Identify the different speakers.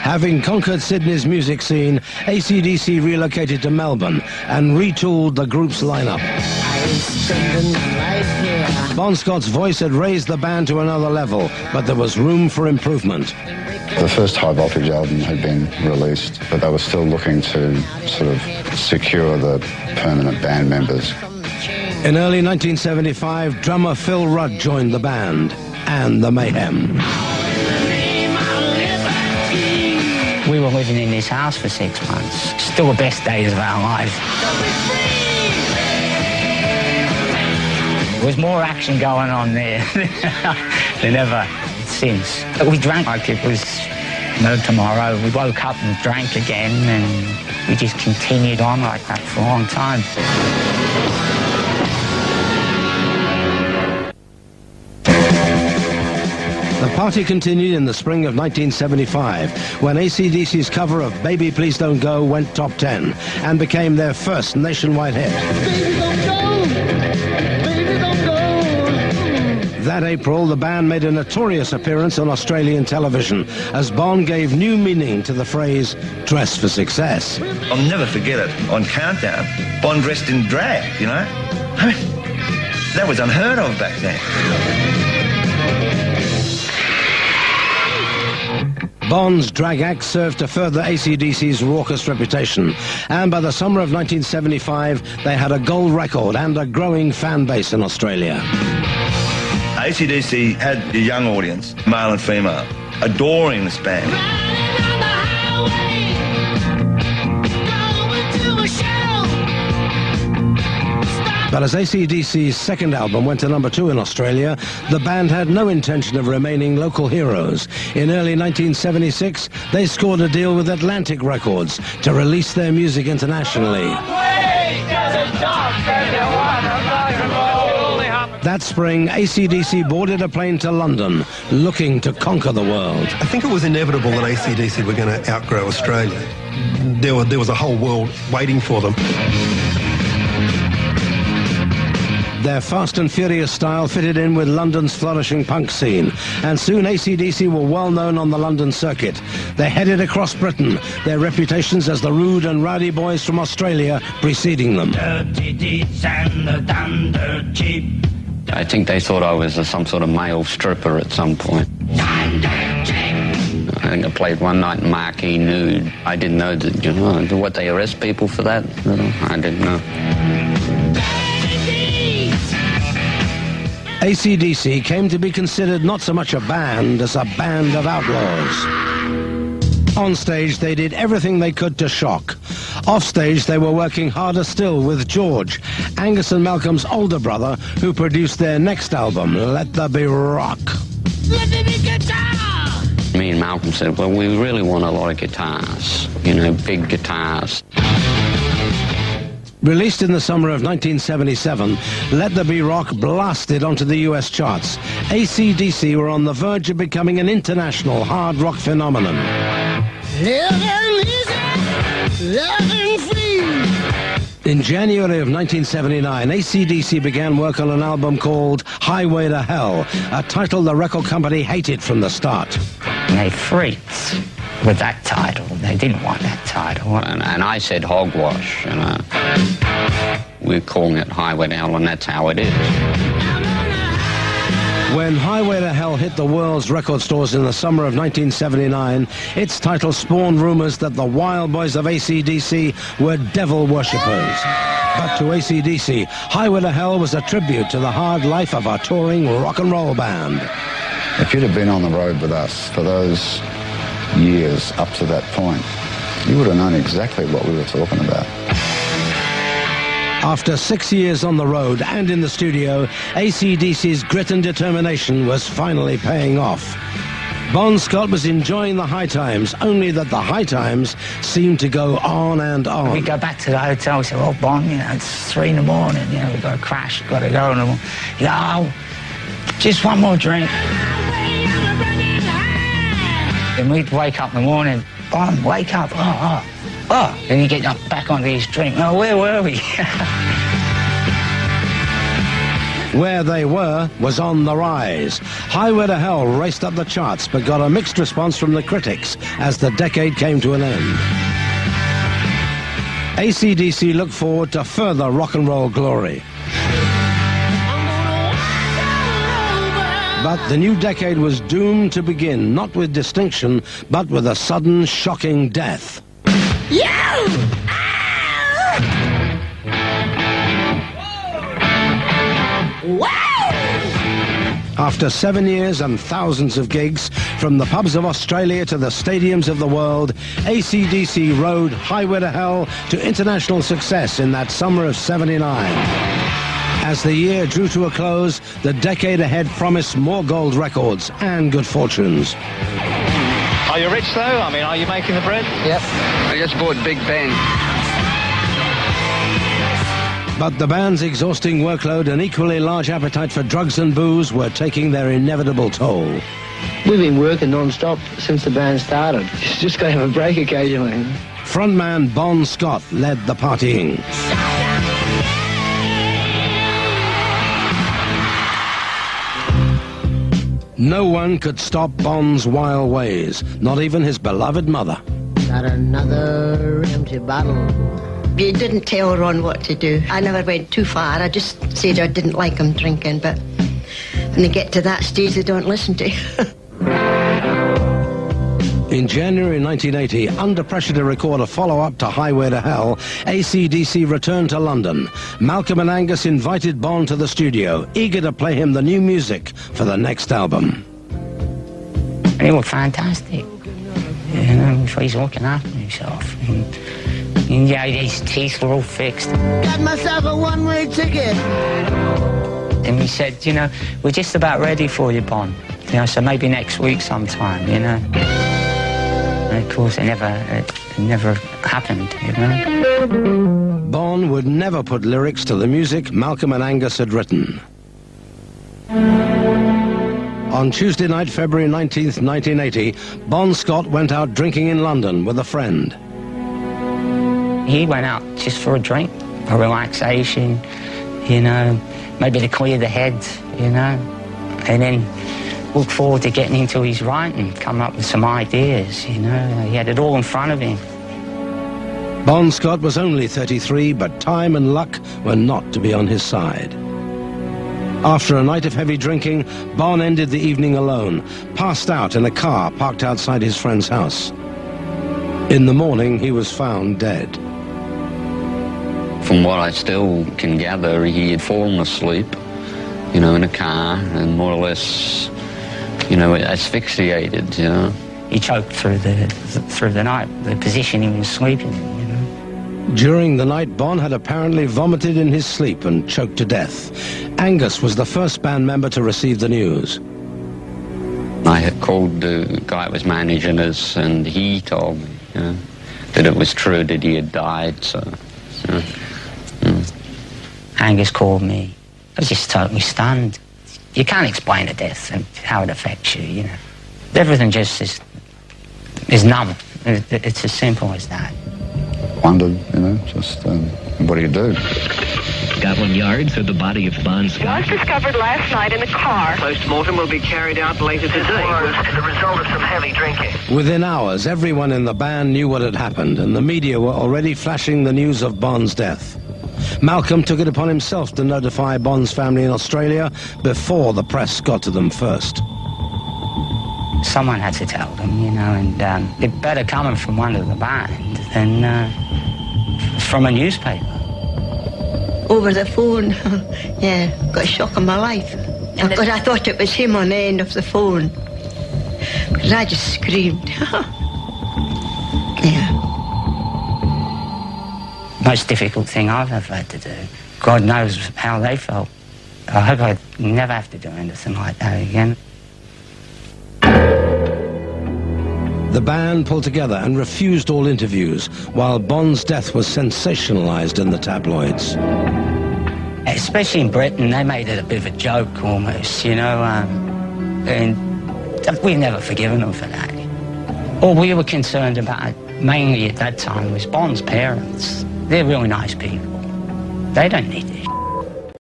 Speaker 1: Having conquered Sydney's music scene, AC/DC relocated to Melbourne and retooled the group's lineup. Bon Scott's voice had raised the band to another level, but there was room for improvement.
Speaker 2: The first High Voltage album had been released, but they were still looking to sort of secure the permanent band members.
Speaker 1: In early 1975, drummer Phil Rudd joined the band and the mayhem.
Speaker 3: We were living in this house for 6 months. Still the best days of our lives. There was more action going on there than ever since. We drank like it was no tomorrow. We woke up and drank again, and we just continued on like that for a long time.
Speaker 1: The party continued in the spring of 1975 when AC/DC's cover of Baby Please Don't Go went top 10 and became their first nationwide hit. Baby, don't go! Baby, don't go! That April, the band made a notorious appearance on Australian television as Bon gave new meaning to the phrase, dress for success.
Speaker 4: I'll never forget it. On Countdown, Bon dressed in drag, you know? I mean, that was unheard of back then.
Speaker 1: Bon's drag act served to further AC/DC's raucous reputation, and by the summer of 1975, they had a gold record and a growing fan base in Australia.
Speaker 4: AC/DC had a young audience, male and female, adoring this band.
Speaker 1: But as AC/DC's second album went to number 2 in Australia, the band had no intention of remaining local heroes. In early 1976, they scored a deal with Atlantic Records to release their music internationally. That spring, AC/DC boarded a plane to London, looking to conquer the world.
Speaker 5: I think it was inevitable that AC/DC were going to outgrow Australia. There was a whole world waiting for them.
Speaker 1: Their fast and furious style fitted in with London's flourishing punk scene, and soon AC/DC were well known on the London circuit. They headed across Britain, their reputations as the rude and rowdy boys from Australia preceding them.
Speaker 6: I think they thought I was some sort of male stripper at some point. I think I played one night in Marquee nude. I didn't know that, you know, what, they arrest people for that? I didn't know.
Speaker 1: AC/DC came to be considered not so much a band as a band of outlaws. On stage, they did everything they could to shock. Off stage, they were working harder still with George, Angus and Malcolm's older brother, who produced their next album, Let There Be Rock. Let there be guitar!
Speaker 6: Me and Malcolm said, well, we really want a lot of guitars, you know, big guitars.
Speaker 1: Released in the summer of 1977, Let There Be Rock blasted onto the US charts. AC/DC were on the verge of becoming an international hard rock phenomenon. In January of 1979, AC/DC began work on an album called Highway to Hell, a title the record company hated from the start.
Speaker 3: They freaked with that title. They didn't want that title.
Speaker 6: And I said hogwash, you know. We're calling it Highway to Hell, and that's how it is.
Speaker 1: When Highway to Hell hit the world's record stores in the summer of 1979, its title spawned rumors that the wild boys of AC/DC were devil worshippers. But to AC/DC, Highway to Hell was a tribute to the hard life of a touring rock and roll band.
Speaker 2: If you'd have been on the road with us for those years up to that point, you would have known exactly what we were talking about.
Speaker 1: After 6 years on the road and in the studio, AC/DC's grit and determination was finally paying off. Bon Scott was enjoying the high times, only that the high times seemed to go on and on.
Speaker 3: We go back to the hotel, we say, well, Bon, you know, it's 3 in the morning, you know, we've got to crash, we've got to go. And you go, oh, just one more drink. And we'd wake up in the morning, Bon, wake up, oh. Then you get back onto his drink. Oh, where were we?
Speaker 1: Where They Were was on the rise. Highway to Hell raced up the charts, but got a mixed response from the critics as the decade came to an end. AC/DC look forward to further rock and roll glory. But the new decade was doomed to begin, not with distinction, but with a sudden, shocking death. After 7 years and thousands of gigs, from the pubs of Australia to the stadiums of the world, AC/DC rode Highway to Hell to international success in that summer of '79. As the year drew to a close, the decade ahead promised more gold records and good fortunes.
Speaker 7: Are you rich, though? I mean, are you making the bread?
Speaker 6: Yep. I just bought Big Ben.
Speaker 1: But the band's exhausting workload and equally large appetite for drugs and booze were taking their inevitable toll.
Speaker 8: We've been working non-stop since the band started. Just got to have a break occasionally.
Speaker 1: Frontman Bon Scott led the partying. No one could stop Bon's wild ways, not even his beloved mother.
Speaker 9: Got another empty bottle.
Speaker 10: You didn't tell Ron what to do. I never went too far. I just said I didn't like him drinking, but when they get to that stage, they don't listen to you.
Speaker 1: In January 1980, under pressure to record a follow-up to Highway to Hell, AC/DC returned to London. Malcolm and Angus invited Bon to the studio, eager to play him the new music for the next album.
Speaker 3: They were fantastic. You know, he's looking after himself. And yeah, his teeth were all fixed.
Speaker 9: Got myself a one-way ticket.
Speaker 3: And we said, you know, we're just about ready for you, Bon. You know, so maybe next week sometime, you know. And of course, it never happened, you know.
Speaker 1: Bon would never put lyrics to the music Malcolm and Angus had written. On Tuesday night, February 19th, 1980, Bon Scott went out drinking in London with a friend.
Speaker 3: He went out just for a drink, for relaxation, you know, maybe to clear the head, you know, and then look forward to getting into his writing, come up with some ideas, you know. He had it all in front of him.
Speaker 1: Bon Scott was only 33, but time and luck were not to be on his side. After a night of heavy drinking, Bon ended the evening alone, passed out in a car parked outside his friend's house. In the morning, he was found dead.
Speaker 6: From what I still can gather, he had fallen asleep, you know, in a car and more or less, you know, asphyxiated, you know.
Speaker 3: He choked through the night, the position he was sleeping in, you know.
Speaker 1: During the night, Bon had apparently vomited in his sleep and choked to death. Angus was the first band member to receive the news.
Speaker 6: I had called the guy that was managing us, and he told me, you know, that it was true that he had died, so, you know.
Speaker 3: Angus called me. I was just totally stunned. You can't explain a death and how it affects you, you know. Everything just is numb. It's as simple as that.
Speaker 2: Wondered, you know, just what do you do?
Speaker 11: Scotland Yard said the body of Bon Scott
Speaker 12: was discovered last night in the car.
Speaker 11: Post-mortem will be carried out later today.
Speaker 12: As a result of some heavy drinking.
Speaker 1: Within hours, everyone in the band knew what had happened, and the media were already flashing the news of Bon's death. Malcolm took it upon himself to notify Bon's family in Australia before the press got to them first.
Speaker 3: Someone had to tell them, you know, and it better coming from one of the band than from a newspaper.
Speaker 10: Over the phone, yeah, got a shock of my life. Because I thought it was him on the end of the phone. Because I just screamed. Yeah.
Speaker 3: Most difficult thing I've ever had to do. God knows how they felt. I hope I never have to do anything like that again.
Speaker 1: The band pulled together and refused all interviews, while Bon's death was sensationalized in the tabloids.
Speaker 3: Especially in Britain, they made it a bit of a joke almost, you know, and we've never forgiven them for that. All we were concerned about, mainly at that time, was Bon's parents. They're really nice people. They don't need this.